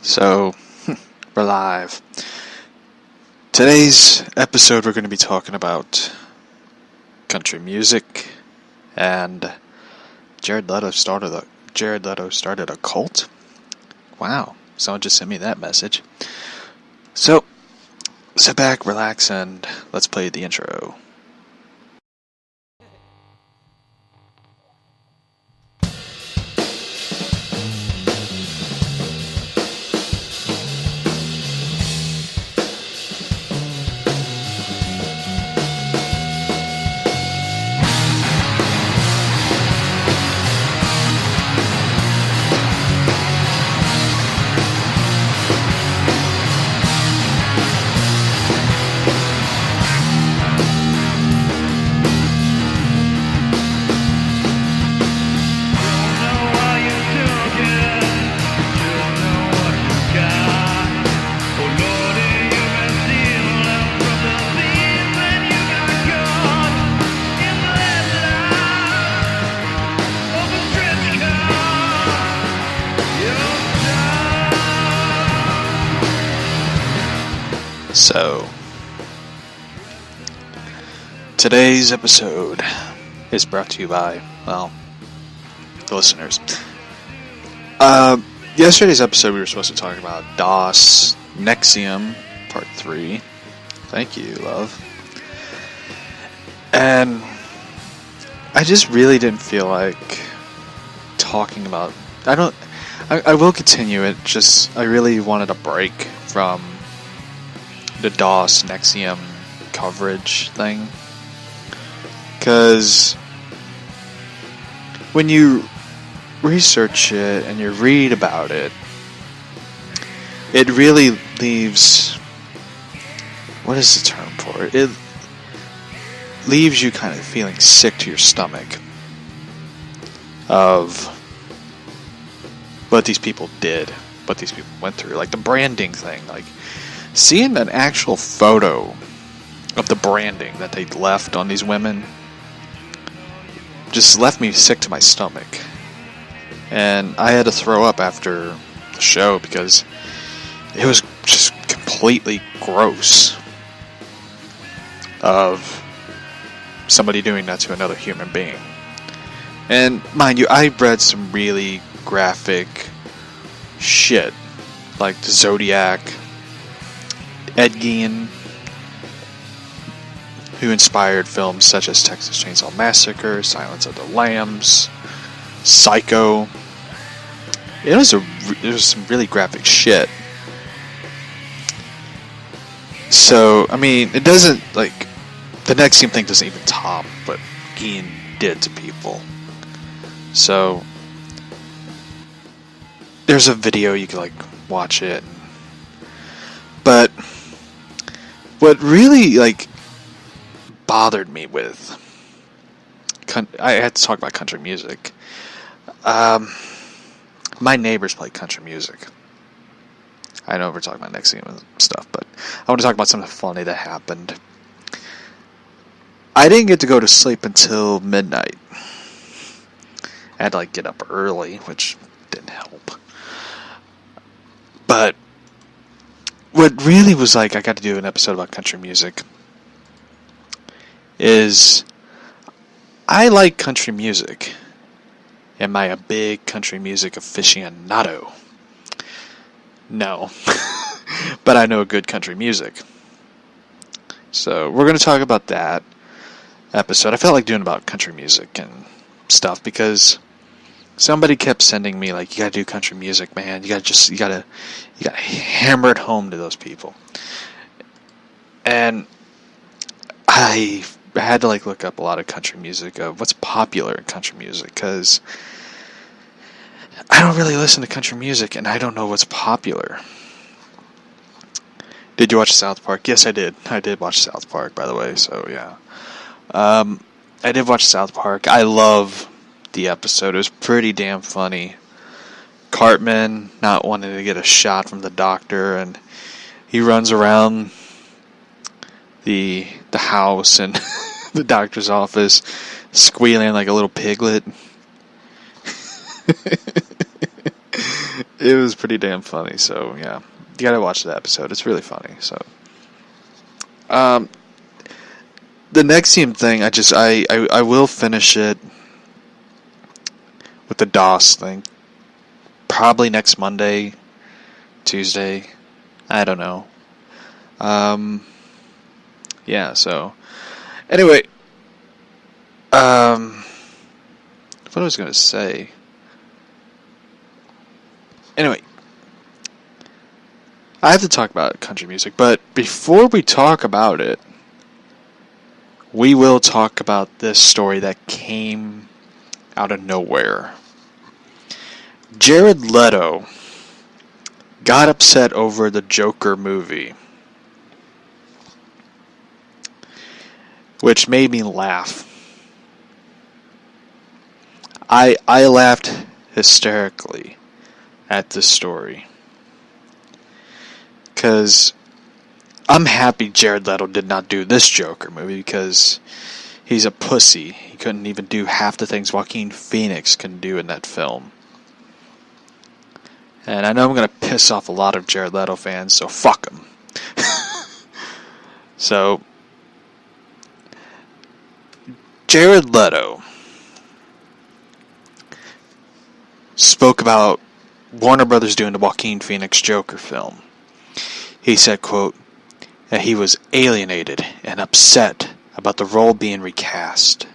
So, we're live. Today's episode we're going to be talking about country music, and Jared Leto started a cult? Wow, someone just sent me that message. So, sit back, relax, and let's play the intro. So, today's episode is brought to you by, the listeners. Yesterday's episode we were supposed to talk about DOS NXIVM Part 3. Thank you, love. And I just really didn't feel like talking about... I will continue it, just I really wanted a break from the DOS NXIVM coverage thing, because when you research it and you read about it, it really leaves, what is the term for it? It leaves you kind of feeling sick to your stomach of what these people did, what these people went through, like the branding thing, like seeing an actual photo of the branding that they left on these women just left me sick to my stomach. And I had to throw up after the show because it was just completely gross of somebody doing that to another human being. And mind you, I read some really graphic shit, like the Zodiac, Ed Gein, who inspired films such as Texas Chainsaw Massacre, Silence of the Lambs, Psycho. It was some really graphic shit. So, I mean, it doesn't, like, the NXIVM thing doesn't even top what Gein did to people. So, there's a video, you can, like, watch it. But what really, like, bothered me with... I had to talk about country music. My neighbors play country music. I know we're talking about NXIVM and stuff, but I want to talk about something funny that happened. I didn't get to go to sleep until midnight. I had to, like, get up early, which didn't help. But what really was like, I got to do an episode about country music, is I like country music. Am I a big country music aficionado? No. But I know good country music. So we're going to talk about that episode. I felt like doing about country music and stuff because somebody kept sending me, like, you gotta do country music, man. You gotta hammer it home to those people. And I had to, like, look up a lot of country music, of what's popular in country music, because I don't really listen to country music, and I don't know what's popular. Did you watch South Park? Yes, I did. I did watch South Park, by the way, so yeah. I did watch South Park. I love the episode. It was pretty damn funny. Cartman not wanting to get a shot from the doctor, and he runs around the house and the doctor's office squealing like a little piglet. It was pretty damn funny. So yeah, you gotta watch that episode. It's really funny. So, the NXIVM thing, I will finish it with the DOS thing. Probably next Monday, Tuesday. I don't know. Yeah, so anyway, what I was going to say. Anyway, I have to talk about country music, but before we talk about it, we will talk about this story that came out of nowhere. Jared Leto got upset over the Joker movie, which made me laugh. I laughed hysterically at this story, because I'm happy Jared Leto did not do this Joker movie, because he's a pussy. He couldn't even do half the things Joaquin Phoenix can do in that film. And I know I'm going to piss off a lot of Jared Leto fans, so fuck him. So, Jared Leto spoke about Warner Brothers doing the Joaquin Phoenix Joker film. He said, quote, that he was alienated and upset about the role being recast.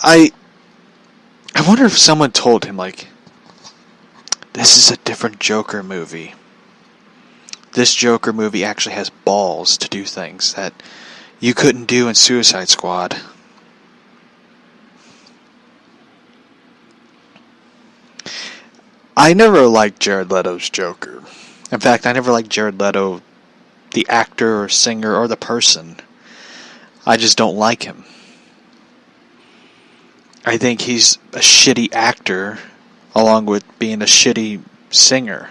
I wonder if someone told him, like, this is a different Joker movie. This Joker movie actually has balls to do things that you couldn't do in Suicide Squad. I never liked Jared Leto's Joker. In fact, I never liked Jared Leto, the actor or singer or the person. I just don't like him. I think he's a shitty actor, along with being a shitty singer.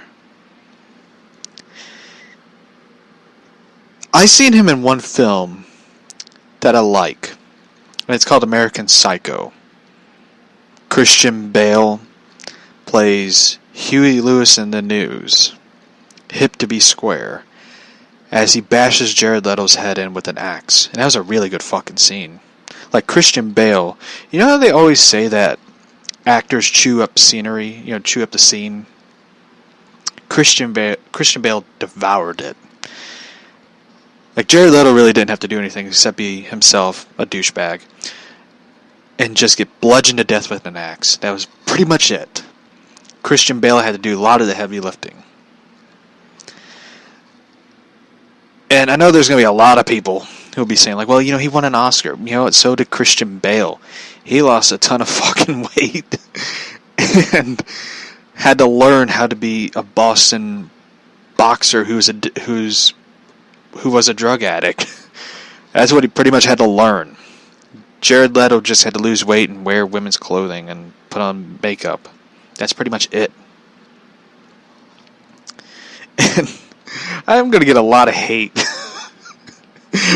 I seen him in one film that I like, and it's called American Psycho. Christian Bale plays Huey Lewis in the News, hip to be square, as he bashes Jared Leto's head in with an axe. And that was a really good fucking scene. Like Christian Bale, you know how they always say that actors chew up scenery, chew up the scene? Christian Bale devoured it. Like, Jared Leto really didn't have to do anything except be himself a douchebag and just get bludgeoned to death with an axe. That was pretty much it. Christian Bale had to do a lot of the heavy lifting. And I know there's going to be a lot of people who'll be saying, like, well, he won an Oscar. You know what? So did Christian Bale. He lost a ton of fucking weight and had to learn how to be a Boston boxer who was a drug addict. That's what he pretty much had to learn. Jared Leto just had to lose weight and wear women's clothing and put on makeup. That's pretty much it. And I'm going to get a lot of hate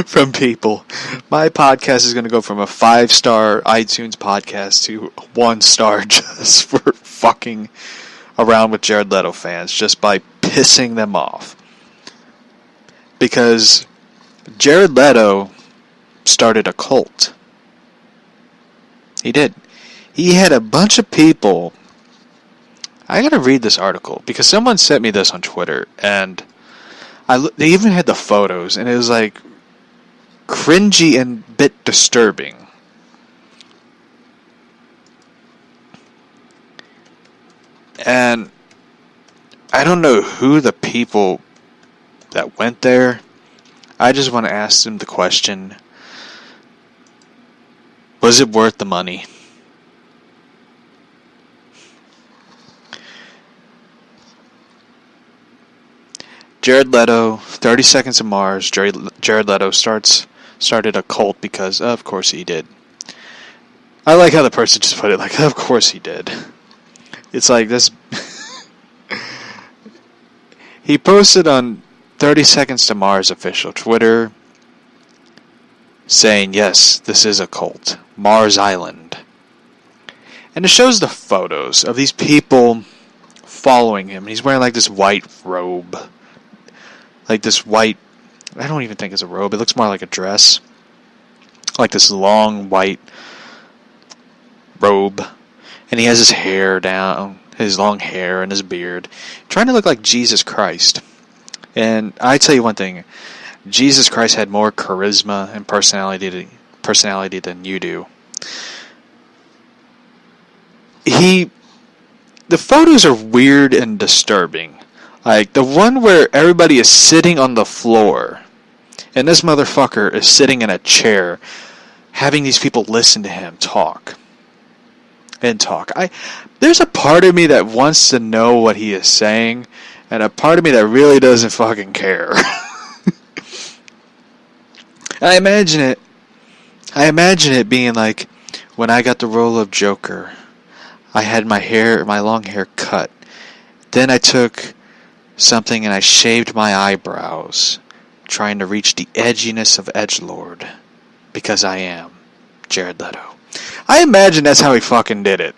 from people. My podcast is going to go from a 5-star iTunes podcast to 1 star just for fucking around with Jared Leto fans, just by pissing them off. Because Jared Leto started a cult. He did. He had a bunch of people. I gotta read this article because someone sent me this on Twitter, and they even had the photos, and it was like cringy and a bit disturbing. And I don't know who the people that went there. I just want to ask them the question: was it worth the money? Jared Leto, 30 Seconds to Mars. Jared Leto started a cult because, of course, he did. I like how the person just put it, like, of course he did. It's like this. He posted on 30 Seconds to Mars official Twitter saying, yes, this is a cult. Mars Island. And it shows the photos of these people following him. He's wearing like this white robe. Like this white, I don't even think it's a robe. It looks more like a dress. Like this long white robe. And he has his hair down, his long hair and his beard. Trying to look like Jesus Christ. And I tell you one thing. Jesus Christ had more charisma and personality than you do. The photos are weird and disturbing. Like the one where everybody is sitting on the floor and this motherfucker is sitting in a chair having these people listen to him talk. There's a part of me that wants to know what he is saying and a part of me that really doesn't fucking care. I imagine it being like when I got the role of Joker. I had my long hair cut. Then I took something and I shaved my eyebrows, trying to reach the edginess of Edgelord, because I am Jared Leto. I imagine that's how he fucking did it.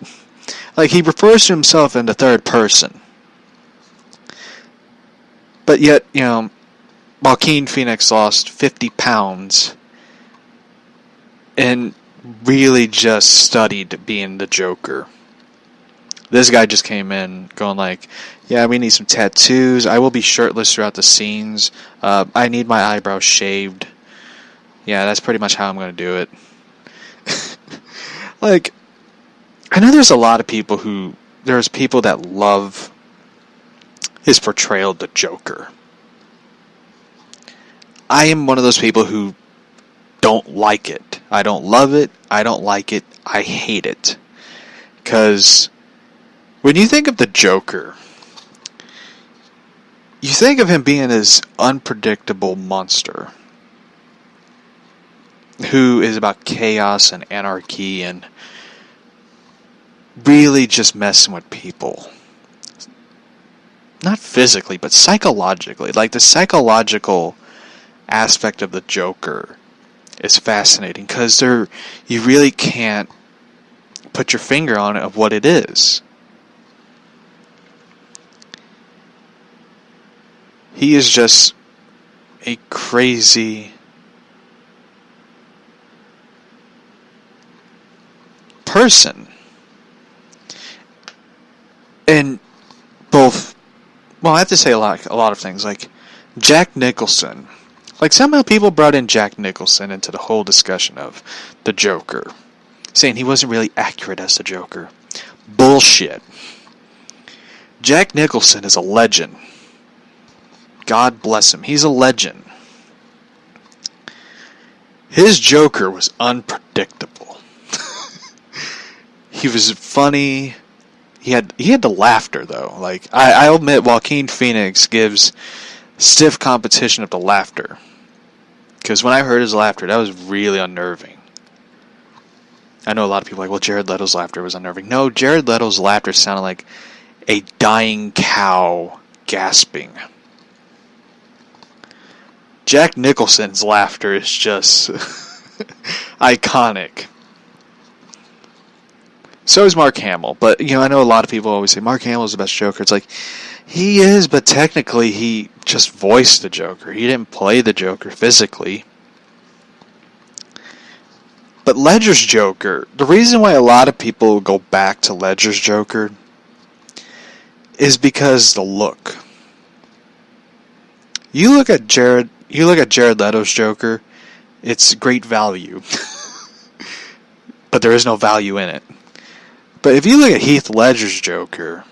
Like, he refers to himself in the third person. But yet, Joaquin Phoenix lost 50 pounds and really just studied being the Joker. This guy just came in going like, yeah, we need some tattoos. I will be shirtless throughout the scenes. I need my eyebrows shaved. Yeah, that's pretty much how I'm going to do it. Like, I know there's people that love his portrayal of the Joker. I am one of those people who don't like it. I don't love it. I don't like it. I hate it. Because when you think of the Joker, you think of him being this unpredictable monster who is about chaos and anarchy and really just messing with people. Not physically, but psychologically. Like, the psychological aspect of the Joker is fascinating because you really can't put your finger on it of what it is. He is just a crazy person. And I have to say a lot of things. Like, Jack Nicholson. Like, somehow people brought in Jack Nicholson into the whole discussion of the Joker, saying he wasn't really accurate as the Joker. Bullshit. Jack Nicholson is a legend. God bless him. He's a legend. His Joker was unpredictable. He was funny. He had the laughter, though. Like, I'll admit, Joaquin Phoenix gives stiff competition of the laughter. Because when I heard his laughter, that was really unnerving. I know a lot of people are like, well, Jared Leto's laughter was unnerving. No, Jared Leto's laughter sounded like a dying cow gasping. Jack Nicholson's laughter is just iconic. So is Mark Hamill. But, I know a lot of people always say Mark Hamill is the best Joker. It's like, he is, but technically he just voiced the Joker. He didn't play the Joker physically. But Ledger's Joker, the reason why a lot of people go back to Ledger's Joker is because the look. You look at Jared Leto's Joker, it's great value. But there is no value in it. But if you look at Heath Ledger's Joker,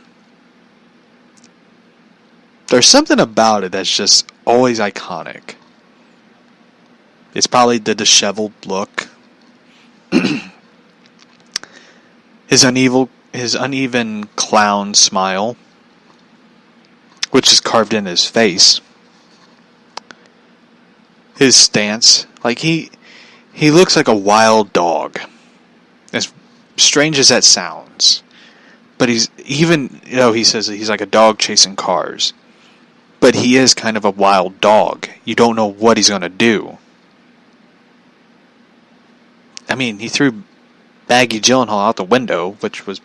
there's something about it that's just always iconic. It's probably the disheveled look. His uneven clown smile, which is carved in his face. His stance, like he looks like a wild dog. As strange as that sounds, but he says that he's like a dog chasing cars. But he is kind of a wild dog. You don't know what he's going to do. I mean, he threw Baggy Gyllenhaal out the window, which was